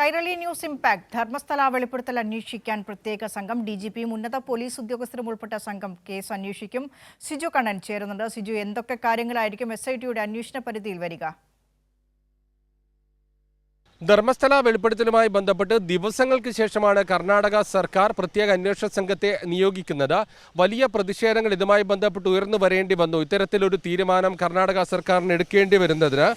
Kairali news impact Dharmasthala വെളിപ്പെടുത്തൽ അന്വേഷിക്കാൻ പ്രത്യേക സംഘം ഡിജിപിയും ഉന്നത പോലീസ് ഉദ്യോഗസ്ഥരും ഉൾപ്പെട്ട സംഘം കേസ് അന്വേഷിക്കും. സിജു കണ്ണൻ ചേരുന്നുണ്ട്. സിജു, എന്തൊക്കെ കാര്യങ്ങളായിരിക്കും SITയുടെ അന്വേഷണ പരിധിയിൽ വരിക? ധർമ്മസ്ഥല വെളിപ്പെടുത്തലുമായി ബന്ധപ്പെട്ട് ദിവസങ്ങൾക്ക് ശേഷമാണ് കർണാടക സർക്കാർ പ്രത്യേക അന്വേഷണ സംഘത്തെ നിയോഗിക്കുന്നത്. വലിയ പ്രതിഷേധങ്ങൾ ഇതുമായി ബന്ധപ്പെട്ട് ഉയർന്നു വരേണ്ടി വന്നു. ഇത്തരത്തിലൊരു തീരുമാനം കർണാടക സർക്കാരിന് എടുക്കേണ്ടി വരുന്നതിന്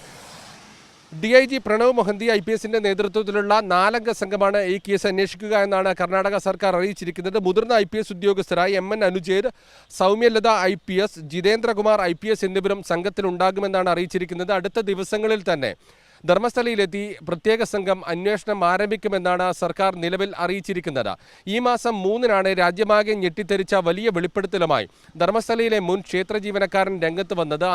DIG പ്രണവ് മൊഹന്തി IPSന്റെ നേതൃത്വത്തിലുള്ള 4 അംഗ സംഘമാണ് ഈ കേസ് അന്വേഷിക്കുക എന്നാണ് കർണാടക സർക്കാർ അറിയിച്ചിരിക്കുന്നത്. മുതിർന്ന IPS ഉദ്യോഗസ്ഥരായി MN അനുജേർ, Soumyalatha IPS, Jithendrakumar IPS എന്നിവരും സംഘത്തിലുണ്ടാകുമെന്നാണ് അറിയിച്ചിരിക്കുന്നത്. അടുത്ത ദിവസങ്ങളിൽ തന്നെ ധർമ്മസ്ഥലയിലെത്തി പ്രത്യേക സംഘം അന്വേഷണം ആരംഭിക്കുമെന്നാണ് സർക്കാർ നിലവിൽ അറിയിച്ചിരിക്കുന്നത്. ഈ മാസം 3-നാണ് രാജ്യമാകെ ഞെട്ടിത്തെറിച്ച വലിയ വെളിപ്പെടുത്തലുമായി ധർമ്മസ്ഥലയിലെ മുൻ ക്ഷേത്ര ജീവനക്കാരൻ രംഗത്ത് വന്നത്.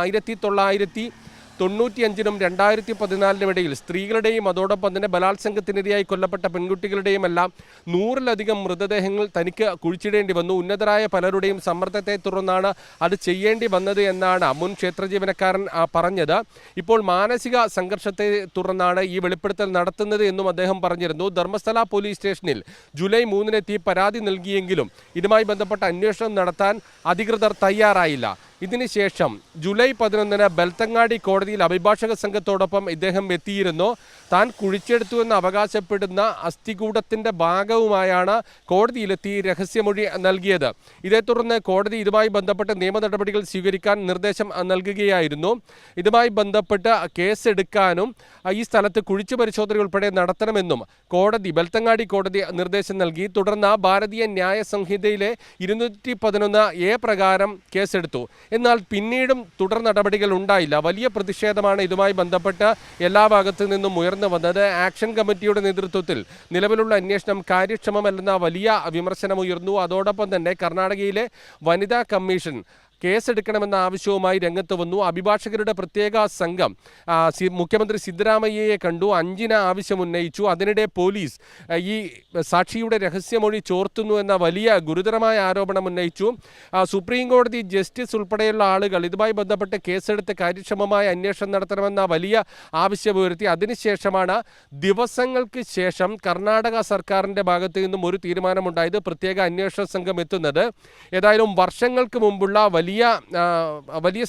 1995-നും 2014-നും ഇടയിൽ സ്ത്രീകളുടെയും അതോടൊപ്പം തന്നെ ബലാത്സംഗത്തിനിരയായി കൊല്ലപ്പെട്ട പെൺകുട്ടികളുടെയും എല്ലാം 100-ലധികം മൃതദേഹങ്ങൾ തനിക്ക് കുഴിച്ചിടേണ്ടി വന്നു. ഉന്നതരായ പലരുടെയും സമ്മർദ്ദത്തെ തുടർന്നാണ് അത് ചെയ്യേണ്ടി വന്നത് എന്നാണ് മുൻ ക്ഷേത്ര ജീവനക്കാരൻ പറഞ്ഞത്. ഇപ്പോൾ മാനസിക സംഘർഷത്തെ തുടർന്നാണ് ഈ വെളിപ്പെടുത്തൽ നടത്തുന്നത് എന്നും അദ്ദേഹം പറഞ്ഞിരുന്നു. ധർമ്മസ്ഥല പോലീസ് സ്റ്റേഷനിൽ ജൂലൈ 3-നെത്തി പരാതി നൽകിയെങ്കിലും ഇതുമായി ബന്ധപ്പെട്ട അന്വേഷണം നടത്താൻ അധികൃതർ തയ്യാറായില്ല. ഇതിനുശേഷം ജൂലൈ 11-ന് ബെൽത്തങ്ങാടി കോടതിയിൽ അഭിഭാഷക സംഘത്തോടൊപ്പം ഇദ്ദേഹം എത്തിയിരുന്നു. താൻ കുഴിച്ചെടുത്തുവെന്ന് അവകാശപ്പെടുന്ന അസ്ഥികൂടത്തിൻ്റെ ഭാഗവുമായാണ് കോടതിയിലെത്തി രഹസ്യമൊഴി നൽകിയത്. ഇതേ തുടർന്ന് കോടതി ഇതുമായി ബന്ധപ്പെട്ട് നിയമ നടപടികൾ സ്വീകരിക്കാൻ നിർദ്ദേശം നൽകുകയായിരുന്നു. ഇതുമായി ബന്ധപ്പെട്ട് കേസെടുക്കാനും ഈ സ്ഥലത്ത് കുഴിച്ചു പരിശോധന ഉൾപ്പെടെ നടത്തണമെന്നും ബെൽത്തങ്ങാടി കോടതി നിർദ്ദേശം നൽകി. തുടർന്ന് ഭാരതീയ ന്യായ സംഹിതയിലെ 211A പ്രകാരം കേസെടുത്തു. എന്നാൽ പിന്നീടും തുടർ നടപടികൾ ഉണ്ടായില്ല. വലിയ പ്രതിഷേധമാണ് ഇതുമായി ബന്ധപ്പെട്ട് എല്ലാ ഭാഗത്തു നിന്നും ഉയർന്നു വന്നത്. ആക്ഷൻ കമ്മിറ്റിയുടെ നേതൃത്വത്തിൽ നിലവിലുള്ള അന്വേഷണം കാര്യക്ഷമമല്ലെന്ന വലിയ വിമർശനമുയർന്നു. അതോടൊപ്പം തന്നെ കർണാടകയിലെ വനിതാ കമ്മീഷൻ കേസെടുക്കണമെന്ന ആവശ്യവുമായി രംഗത്ത് വന്നു. അഭിഭാഷകരുടെ പ്രത്യേക സംഘം മുഖ്യമന്ത്രി സിദ്ധരാമയ്യയെ കണ്ടു. 5-ന് ആവശ്യമുന്നയിച്ചു. അതിനിടെ പോലീസ് ഈ സാക്ഷിയുടെ രഹസ്യമൊഴി ചോർത്തുന്നു എന്ന വലിയ ഗുരുതരമായ ആരോപണം ഉന്നയിച്ചു. സുപ്രീം കോടതി ജസ്റ്റിസ് ഉൾപ്പെടെയുള്ള ആളുകൾ ഇതുമായി ബന്ധപ്പെട്ട് കേസെടുത്ത് കാര്യക്ഷമമായ അന്വേഷണം നടത്തണമെന്ന വലിയ ആവശ്യമുയർത്തി. അതിനുശേഷമാണ് ദിവസങ്ങൾക്ക് ശേഷം കർണാടക സർക്കാരിൻ്റെ ഭാഗത്തു നിന്നും ഒരു തീരുമാനമുണ്ടായത്. പ്രത്യേക അന്വേഷണ സംഘം എത്തുന്നത് ഏതായാലും വർഷങ്ങൾക്ക് മുമ്പുള്ള വലിയ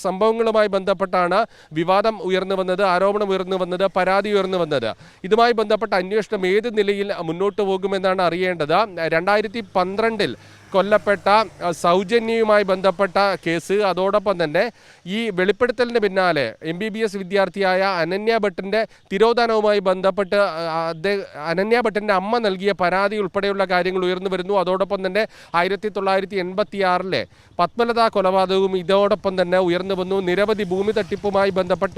സംഭവങ്ങളുമായി ബന്ധപ്പെട്ടാണ് വിവാദം ഉയർന്നു വന്നത്, ആരോപണം ഉയർന്നു വന്നത്, പരാതി ഉയർന്നു വന്നത്. ഇതുമായി ബന്ധപ്പെട്ട അന്വേഷണം ഏത് നിലയിൽ മുന്നോട്ട് പോകുമെന്നാണ് അറിയേണ്ടത്. 2012-ൽ കൊല്ലപ്പെട്ട സൗജന്യവുമായി ബന്ധപ്പെട്ട കേസ്, അതോടൊപ്പം തന്നെ ഈ വെളിപ്പെടുത്തലിന് പിന്നാലെ MBBS വിദ്യാർത്ഥിയായ അനന്യ ഭട്ടിൻ്റെ തിരോധാനവുമായി ബന്ധപ്പെട്ട് അനന്യ ഭട്ടിൻ്റെ അമ്മ നൽകിയ പരാതി ഉൾപ്പെടെയുള്ള കാര്യങ്ങൾ ഉയർന്നു വരുന്നു. അതോടൊപ്പം തന്നെ 1986-ലെ പത്മലത കൊലപാതകവും ഇതോടൊപ്പം തന്നെ ഉയർന്നു വന്നു. നിരവധി ഭൂമി തട്ടിപ്പുമായി ബന്ധപ്പെട്ട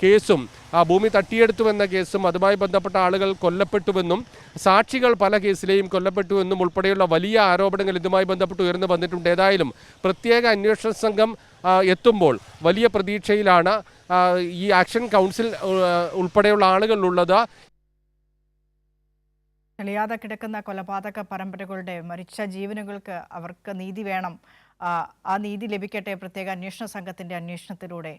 കേസും ഭൂമി തട്ടിയെടുത്തുവെന്ന കേസും അതുമായി ബന്ധപ്പെട്ട ആളുകൾ കൊല്ലപ്പെട്ടുവെന്നും സാക്ഷികൾ പല കേസിലെയും കൊല്ലപ്പെട്ടുവെന്നും ഉൾപ്പെടെയുള്ള വലിയ ആരോപണങ്ങൾ ഇതുമായി ബന്ധപ്പെട്ട് ഉയർന്നു വന്നിട്ടുണ്ട്. ഏതായാലും പ്രത്യേക അന്വേഷണ സംഘം എത്തുമ്പോൾ വലിയ പ്രതീക്ഷയിലാണ് ഈ ആക്ഷൻ കൗൺസിൽ ഉൾപ്പെടെയുള്ള ആളുകളുള്ളത്. തെളിയാതെ കിടക്കുന്ന കൊലപാതക പരമ്പരകളുടെ മരിച്ച ജീവനുകൾക്ക് അവർക്ക് നീതി വേണം. ആ നീതി ലഭിക്കട്ടെ പ്രത്യേക അന്വേഷണ സംഘത്തിൻ്റെ അന്വേഷണത്തിലൂടെ.